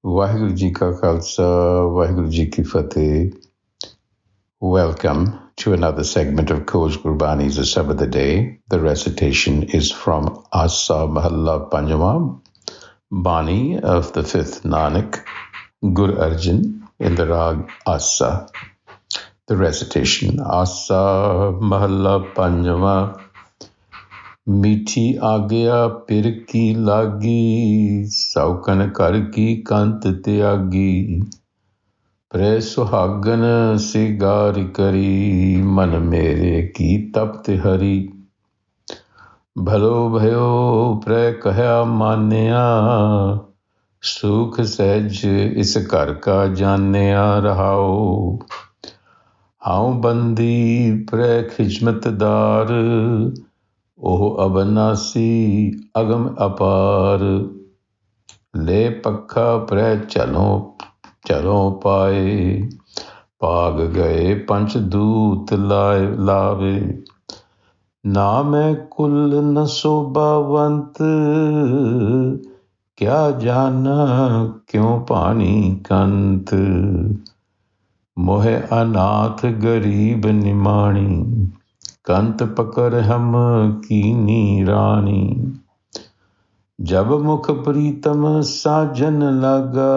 Vaheguru Ji Ka Khalsa, Vaheguru Ji Ki Fateh. Welcome to another segment of Coach Gurbani's a-sabad-a-day. The recitation is from Asa Mahalla Panjama, Bani of the fifth Nanak, Gur Arjan, in the Rag Asa. The recitation, Asa Mahalla Panjama, Mithi Agia Pir ki lagi, Saukan kar ki kant tyagi, Pre suhagan sigar kari, Man mere ki tapt hari, Bhalo bhayo pre kahya manya, Sukh sehj is kar ka janya rahao, Haun bandi pre khijmatdar, Oh abnasi agam apar, Le pakha pre chalo paए, Paag gaye panch doot lave, Na मैं कुल न शोभावंत, क्या जाना क्यों पानी कंत, मोहे अनाथ गरीब निमाणी, कंत पकर हम कीनी रानी, जब मुख प्रीतम साजन लगा,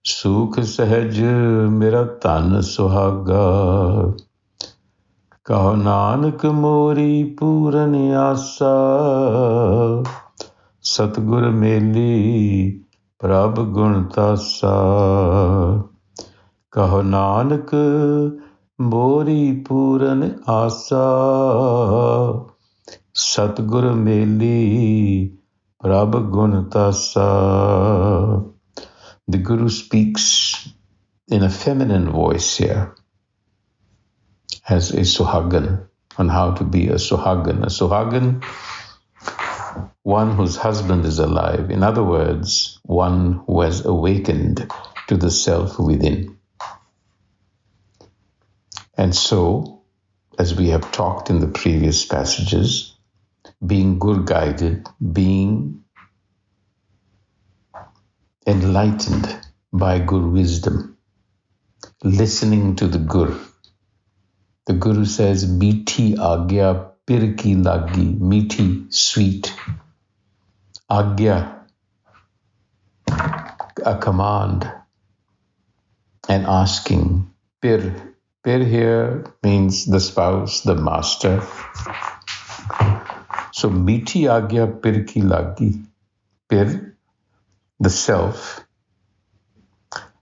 सुख सहज मेरा तन सुहागा, कहो नानक मोरी पूरन आसा, सतगुर मेली प्रभ गुण तासा, कहो नानक मोरी पूरन आसा, सतगुर मेली प्रभ gun tasa. The Guru speaks in a feminine voice here as a suhagan, on how to be a suhagan. A suhagan, one whose husband is alive. In other words, one who has awakened to the self within. And so, as we have talked in the previous passages, being Gur guided, being enlightened by Gur wisdom, listening to the Gur. The Guru says, Mithi Agia Pir ki lagi, Mithi, sweet. Agya, a command, and asking. Pir, Pir here means the spouse, the master. So Mithi Agia Pir ki lagi, Pir, the self.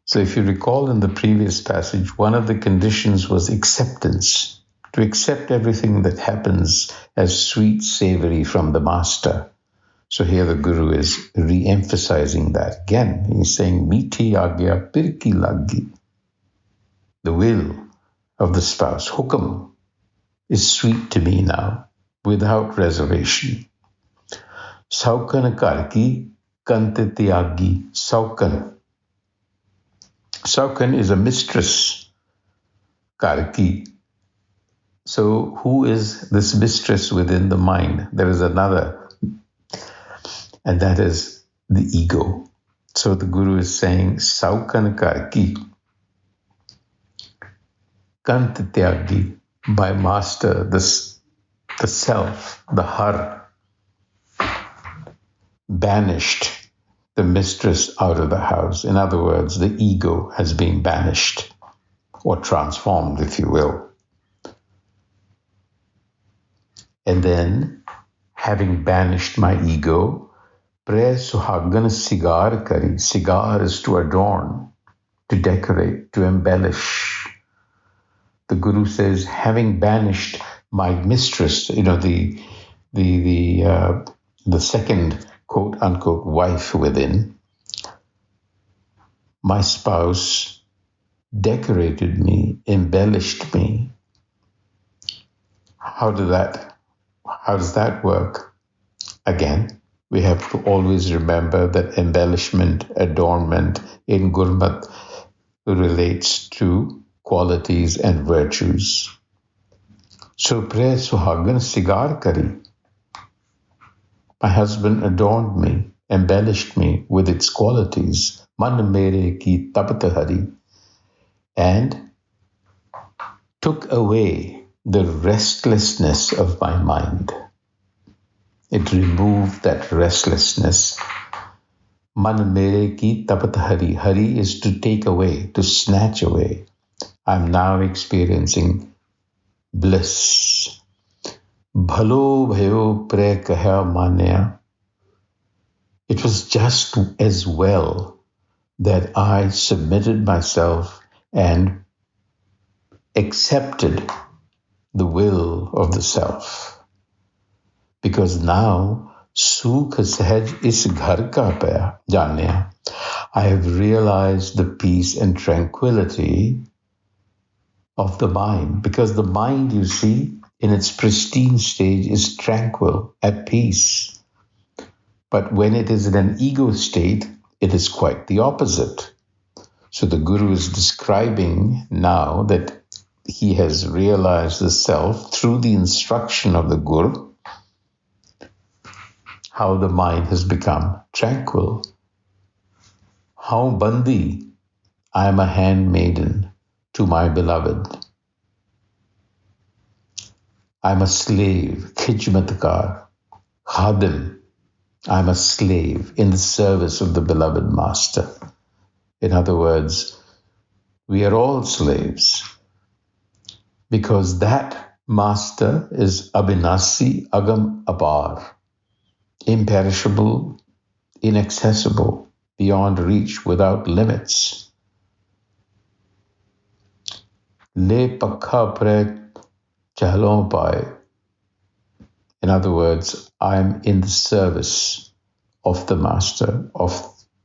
So if you recall in the previous passage, one of the conditions was acceptance, to accept everything that happens as sweet, savory from the master. So here the Guru is re-emphasizing that again. He's saying, Mithi Agia Pir ki lagi, the will of the spouse, hukam, is sweet to me now, without reservation. Saukan karki kante tyagi, Saukan. Saukan is a mistress, Karki. So who is this mistress within the mind? There is another, and that is the ego. So the Guru is saying, Saukan Karki, Kant Tyagi, my master, the self, the har, banished the mistress out of the house. In other words, the ego has been banished or transformed, if you will. And then, having banished my ego, Pre Suhagan Sigar Kari. Sigar is to adorn, to decorate, to embellish. The Guru says, having banished my mistress, the second quote unquote wife within, my spouse decorated me, embellished me. How does that work? Again, we have to always remember that embellishment, adornment in Gurmat relates to qualities and virtues. So, Pre Suhagan Sigar Kari. My husband adorned me, embellished me with its qualities, man mere ki tabat hari, and took away the restlessness of my mind. It removed that restlessness. Man mere ki tapat hari. Hari is to take away, to snatch away. I'm now experiencing bliss. Bhalo bhayo pre kaya manya. It was just as well that I submitted myself and accepted the will of the self. Because now, sukh sahaj is ghar ka paya janya. I have realized the peace and tranquility of the mind. Because the mind, you see, in its pristine stage is tranquil, at peace. But when it is in an ego state, it is quite the opposite. So the Guru is describing now that he has realized the self through the instruction of the Guru, how the mind has become tranquil. How bandi, I am a handmaiden to my beloved. I'm a slave, khidmatkar, khadim. I'm a slave in the service of the beloved master. In other words, we are all slaves because that master is abhinasi, agam, apar, imperishable, inaccessible, beyond reach, without limits. Le pakha pre chalon pai. In other words, I'm in the service of the master, of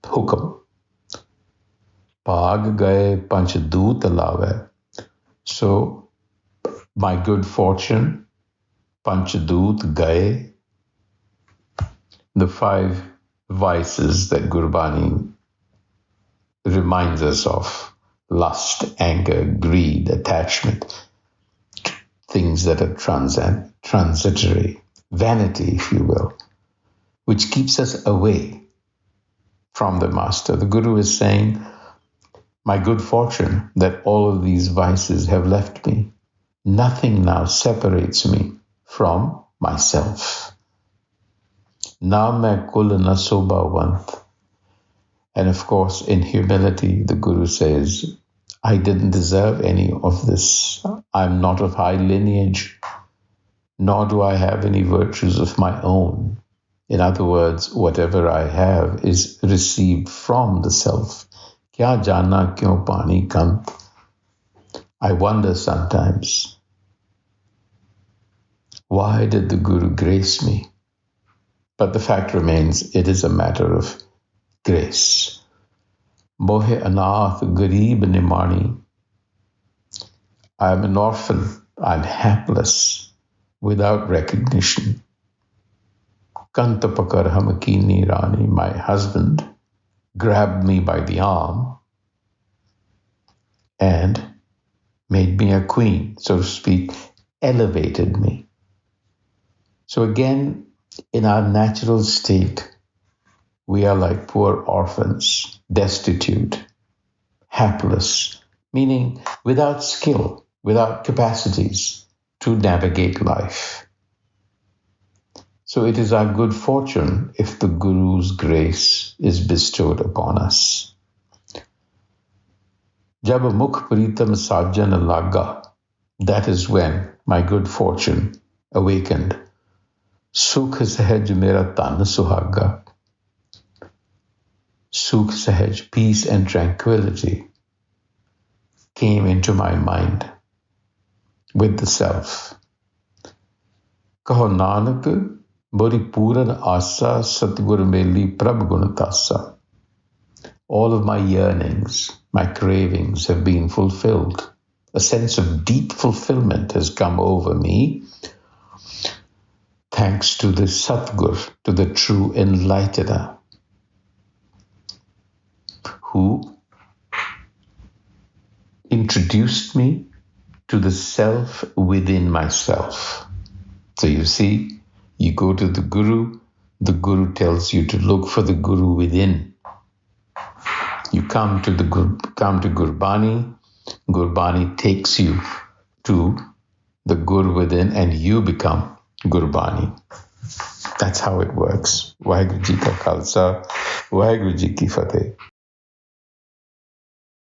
hukam. Pag gaye panchadut lave. So, my good fortune, panchadut gaye, the 5 vices that Gurbani reminds us of: lust, anger, greed, attachment, things that are transitory, vanity, if you will, which keeps us away from the master. The Guru is saying, my good fortune that all of these vices have left me. Nothing now separates me from myself. Na main kul na sobhavant. And of course, in humility, the Guru says, I didn't deserve any of this. I'm not of high lineage, nor do I have any virtues of my own. In other words, whatever I have is received from the self. Kya jana kyon pani kant? I wonder sometimes, why did the Guru grace me? But the fact remains, it is a matter of grace. Mohe anath garib nimani. I am an orphan. I'm hapless, without recognition. Kanta pakar hamakini rani. My husband grabbed me by the arm and made me a queen, so to speak, elevated me. So again, in our natural state, we are like poor orphans, destitute, hapless, meaning without skill, without capacities to navigate life. So it is our good fortune if the Guru's grace is bestowed upon us. Jab mukh pritam sajjan laga, that is when my good fortune awakened. Sukh sahaj mera tan suhaga. Sukh sahaj, peace and tranquility, came into my mind with the self. Kaho Nanak, bori puran asa satgur meli prabh gunatasa. All of my yearnings, my cravings have been fulfilled. A sense of deep fulfillment has come over me thanks to the Satgur, to the true enlightener, who introduced me to the self within myself. So you see, you go to the Guru, the Guru tells you to look for the Guru within. You come to Gurbani. Gurbani takes you to the Guru within, and you become Gurbani. That's how it works. Waheguru Ji Ka Khalsa, Waheguru Ji Ki Fateh.